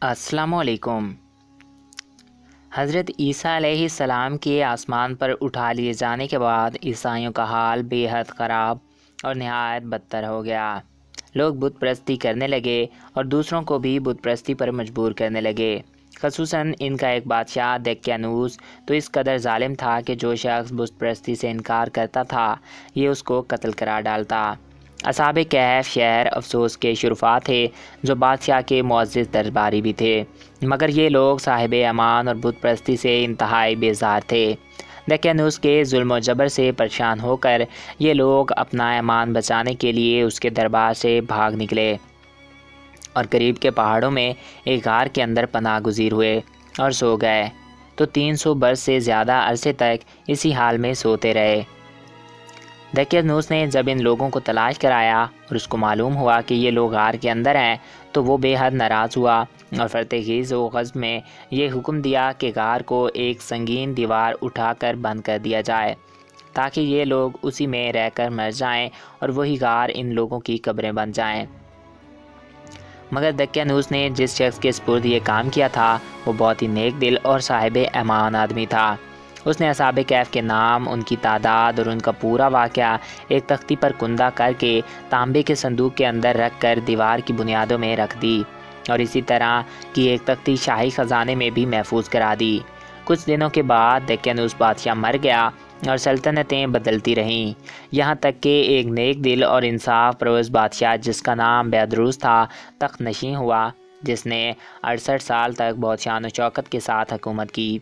السلام علیکم۔ حضرت عیسیٰ علیہ السلام کے آسمان پر اٹھا لیے جانے کے بعد عیسائیوں کا حال بے حد خراب اور نہایت بدتر ہو گیا۔ لوگ بت پرستی کرنے لگے اور دوسروں کو بھی بت پرستی پر مجبور کرنے لگے۔ خصوصاً ان کا ایک بادشاہ دقیانوس تو اس قدر ظالم تھا کہ جو شخص بت پرستی سے انکار کرتا تھا یہ اس کو قتل قرار ڈالتا۔ اصحاب کہف شہر افسوس کے شرفاء تھے جو بادشاہ کے معزز درباری بھی تھے، مگر یہ لوگ صاحب امان اور بت پرستی سے انتہائی بیزار تھے۔ دقیانوس کے ظلم و جبر سے پریشان ہو کر یہ لوگ اپنا ایمان بچانے کے لیے اس کے دربار سے بھاگ نکلے اور قریب کے پہاڑوں میں ایک غار کے اندر پناہ گزیر ہوئے اور سو گئے، تو 300 برس سے زیادہ عرصے تک اسی حال میں سوتے رہے۔ دقیانوس نے جب ان لوگوں کو تلاش کرایا اور اس کو معلوم ہوا کہ یہ لوگ غار کے اندر ہیں تو وہ بے حد ناراض ہوا اور فرتخیز و غضب میں یہ حکم دیا کہ غار کو ایک سنگین دیوار اٹھا کر بند کر دیا جائے تاکہ یہ لوگ اسی میں رہ کر مر جائیں اور وہی غار ان لوگوں کی قبریں بن جائیں۔ مگر دقیانوس نے جس شخص کے سپرد یہ کام کیا تھا وہ بہت ہی نیک دل اور صاحب ایمان آدمی تھا۔ اس نے اصحاب کہف کے نام، ان کی تعداد اور ان کا پورا واقعہ ایک تختی پر کندہ کر کے تانبے کے صندوق کے اندر رکھ کر دیوار کی بنیادوں میں رکھ دی اور اسی طرح کی ایک تختی شاہی خزانے میں بھی محفوظ کرا دی۔ کچھ دنوں کے بعد دقیانوس بادشاہ مر گیا اور سلطنتیں بدلتی رہیں، یہاں تک کہ ایک نیک دل اور انصاف پرست بادشاہ جس کا نام بیادروس تھا تخت نشین ہوا، جس نے 68 سال تک بہت شان و شوکت کے ساتھ حکومت کی۔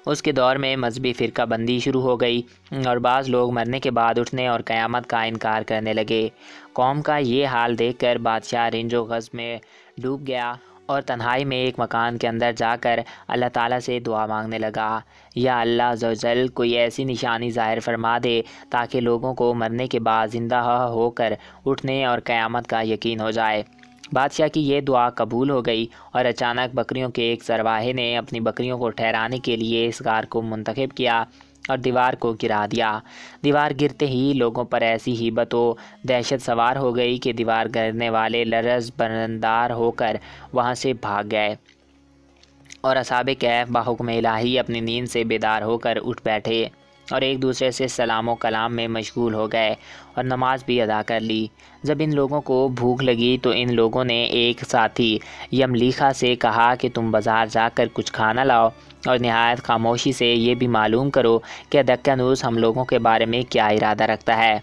اس کے دور میں مذہبی فرقہ بندی شروع ہو گئی اور بعض لوگ مرنے کے بعد اٹھنے اور قیامت کا انکار کرنے لگے۔ قوم کا یہ حال دیکھ کر بادشاہ رنج و غضب میں ڈوب گیا اور تنہائی میں ایک مکان کے اندر جا کر اللہ تعالیٰ سے دعا مانگنے لگا، یا اللہ عز و جل کوئی ایسی نشانی ظاہر فرما دے تاکہ لوگوں کو مرنے کے بعد زندہ ہو کر اٹھنے اور قیامت کا یقین ہو جائے۔ بادشاہ کی یہ دعا قبول ہو گئی اور اچانک بکریوں کے ایک چرواہے نے اپنی بکریوں کو ٹھہرانے کے لیے اس غار کو منتخب کیا اور دیوار کو گرا دیا۔ دیوار گرتے ہی لوگوں پر ایسی ہیبت و دہشت سوار ہو گئی کہ دیوار گرنے والے لرز برندار ہو کر وہاں سے بھاگ گئے اور اصحاب کہف بحکم الہی اپنی نیند سے بیدار ہو کر اٹھ بیٹھے اور ایک دوسرے سے سلام و کلام میں مشغول ہو گئے اور نماز بھی ادا کر لی۔ جب ان لوگوں کو بھوک لگی تو ان لوگوں نے ایک ساتھی یملیخا سے کہا کہ تم بازار جا کر کچھ کھانا لاؤ اور نہایت خاموشی سے یہ بھی معلوم کرو کہ دقیانوس ہم لوگوں کے بارے میں کیا ارادہ رکھتا ہے۔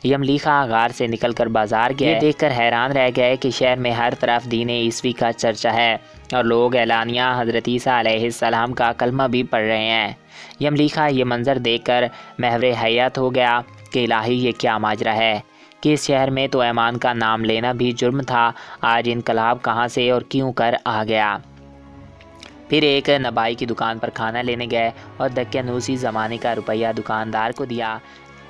یملیخا غار سے نکل کر بازار گئے، یہ دیکھ کر حیران رہ گئے کہ شہر میں ہر طرف دین عیسوی کا چرچا ہے اور لوگ اعلانیہ حضرت عیسیٰ علیہ السلام کا کلمہ بھی پڑھ رہے ہیں۔ یملیخا یہ منظر دیکھ کر محور حیرت ہو گیا کہ الہی یہ کیا ماجرا ہے کہ اس شہر میں تو ایمان کا نام لینا بھی جرم تھا، آج انقلاب کہاں سے اور کیوں کر آ گیا۔ پھر ایک نبائی کی دکان پر کھانا لینے گئے اور دقیانوسی زمانے کا روپیہ دکاندار کو دیا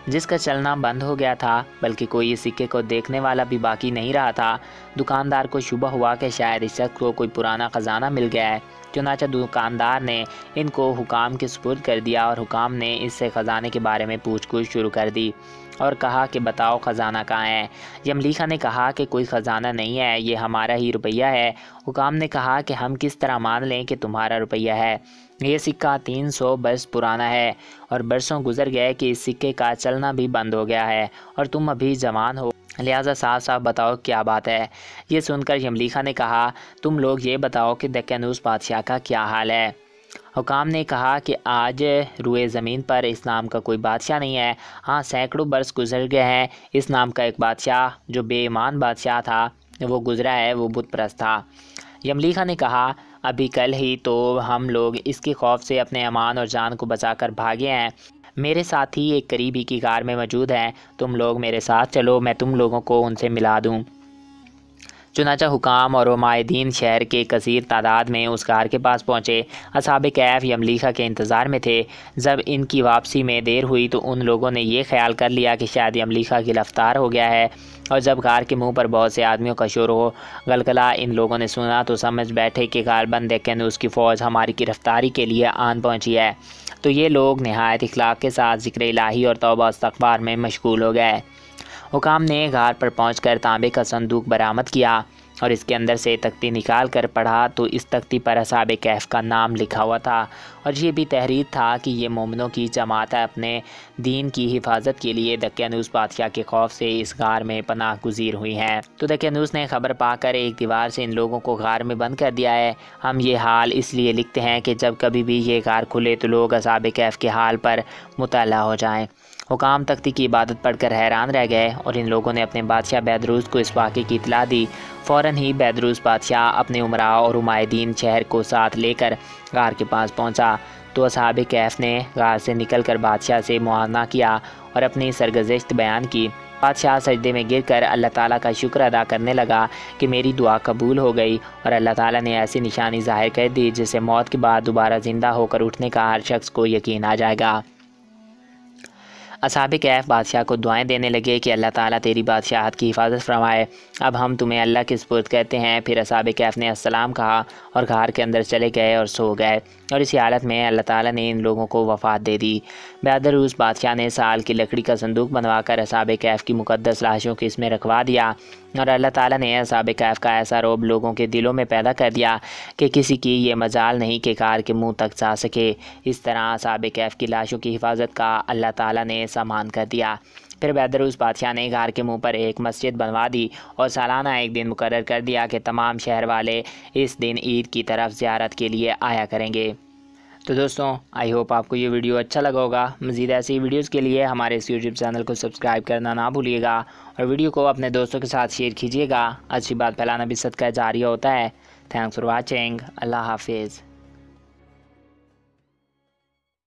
جس کا چلنا بند ہو گیا تھا، بلکہ کوئی اس سکے کو دیکھنے والا بھی باقی نہیں رہا تھا۔ دکاندار کو شبہ ہوا کہ شاید اس شخص کو کوئی پرانا خزانہ مل گیا ہے، چنانچہ دکاندار نے ان کو حکام کے سپرد کر دیا اور حکام نے اس سے خزانے کے بارے میں پوچھ گچھ شروع کر دی اور کہا کہ بتاؤ خزانہ کہاں ہے۔ یملیخا نے کہا کہ کوئی خزانہ نہیں ہے، یہ ہمارا ہی روپیہ ہے۔ حکام نے کہا کہ ہم کس طرح مان لیں کہ تمہارا روپیہ ہے؟ یہ سکہ 300 برس پرانا ہے اور برسوں گزر گئے کہ اس سکے کا چلنا بھی بند ہو گیا ہے اور تم ابھی جوان ہو، لہٰذا صاف صاف بتاؤ کیا بات ہے۔ یہ سن کر یملیخا نے کہا تم لوگ یہ بتاؤ کہ دقیانوس بادشاہ کا کیا حال ہے۔ حکام نے کہا کہ آج روئے زمین پر اس نام کا کوئی بادشاہ نہیں ہے، ہاں سینکڑوں برس گزر گئے ہیں، اس نام کا ایک بادشاہ جو بے ایمان بادشاہ تھا وہ گزرا ہے، وہ بت پرست تھا۔ یملیخا نے کہا ابھی کل ہی تو ہم لوگ اس کے خوف سے اپنے امان اور جان کو بچا کر بھاگے ہیں، میرے ساتھی ایک قریبی کی غار میں موجود ہیں، تم لوگ میرے ساتھ چلو، میں تم لوگوں کو ان سے ملا دوں۔ چنانچہ حکام اور عمائدین شہر کے کثیر تعداد میں اس غار کے پاس پہنچے۔ اصحاب کہف یملیخا کے انتظار میں تھے۔ جب ان کی واپسی میں دیر ہوئی تو ان لوگوں نے یہ خیال کر لیا کہ شاید یملیخا گرفتار ہو گیا ہے، اور جب غار کے منہ پر بہت سے آدمیوں کا شور و غلغلہ ان لوگوں نے سنا تو سمجھ بیٹھے کہ غالباً دقیانوس کی فوج ہماری گرفتاری کے لیے آن پہنچی ہے، تو یہ لوگ نہایت اخلاق کے ساتھ ذکر الہی اور توبہ استغفار میں مشغول ہو گئے۔ حکام نے غار پر پہنچ کر تانبے کا صندوق برآمد کیا اور اس کے اندر سے تختی نکال کر پڑھا تو اس تختی پر اصحاب کہف کا نام لکھا ہوا تھا، اور یہ بھی تحریر تھا کہ یہ مومنوں کی جماعت اپنے دین کی حفاظت کے لیے دقیانوس بادشاہ کے خوف سے اس غار میں پناہ گزیر ہوئی ہیں۔ تو دقیانوس نے خبر پا کر ایک دیوار سے ان لوگوں کو غار میں بند کر دیا ہے۔ ہم یہ حال اس لیے لکھتے ہیں کہ جب کبھی بھی یہ غار کھلے تو لوگ اصحاب کہف کے حال پر مطلع ہو جائیں۔ حکام تختی کی عبادت پڑھ کر حیران رہ گئے، اور ان لوگوں نے اپنے بادشاہ بیدروس کو اس واقعے کی اطلاع دی۔ فوراً ہی بیدروس بادشاہ اپنے امراء اور عمائدین شہر کو ساتھ لے کر غار کے پاس پہنچا، تو اصحاب کہف نے غار سے نکل کر بادشاہ سے معاہدہ کیا اور اپنی سرگزشت بیان کی۔ بادشاہ سجدے میں گر کر اللہ تعالیٰ کا شکر ادا کرنے لگا کہ میری دعا قبول ہو گئی، اور اللہ تعالیٰ نے ایسی نشانی ظاہر کر دی جس سے موت کے بعد دوبارہ زندہ ہو کر اٹھنے کا ہر شخص کو یقین آ جائے گا۔ اصحاب کہف بادشاہ کو دعائیں دینے لگے کہ اللہ تعالیٰ تیری بادشاہت کی حفاظت فرمائے، اب ہم تمہیں اللہ کے سپرد کرتے ہیں۔ پھر اصحاب کہف نے السلام کہا اور غار کے اندر چلے گئے اور سو گئے، اور اسی حالت میں اللہ تعالیٰ نے ان لوگوں کو وفات دے دی۔ بیدروس بادشاہ نے سال کی لکڑی کا صندوق بنوا کر اصحاب کہف کی مقدس لاشوں کو اس میں رکھوا دیا، اور اللہ تعالیٰ نے اصحاب کہف کا ایسا رعب لوگوں کے دلوں میں پیدا کر دیا کہ کسی کی یہ مجال نہیں کہ غار کے منہ تک جا سکے۔ اس طرح اصحاب کہف کی لاشوں کی حفاظت کا اللہ تعالیٰ نے سامان کر دیا۔ پھر بیدروس بادشاہ نے غار کے منہ پر ایک مسجد بنوا دی اور سالانہ ایک دن مقرر کر دیا کہ تمام شہر والے اس دن عید کی طرف زیارت کے لیے آیا کریں گے۔ تو دوستوں، آئی ہوپ آپ کو یہ ویڈیو اچھا لگا ہوگا۔ مزید ایسی ویڈیوز کے لیے ہمارے اس یوٹیوب چینل کو سبسکرائب کرنا نہ بھولیے گا، اور ویڈیو کو اپنے دوستوں کے ساتھ شیئر کیجیے گا۔ اچھی بات پھیلانا بھی صدقہ جاریہ ہوتا ہے۔ Thanks for watching. اللہ حافظ۔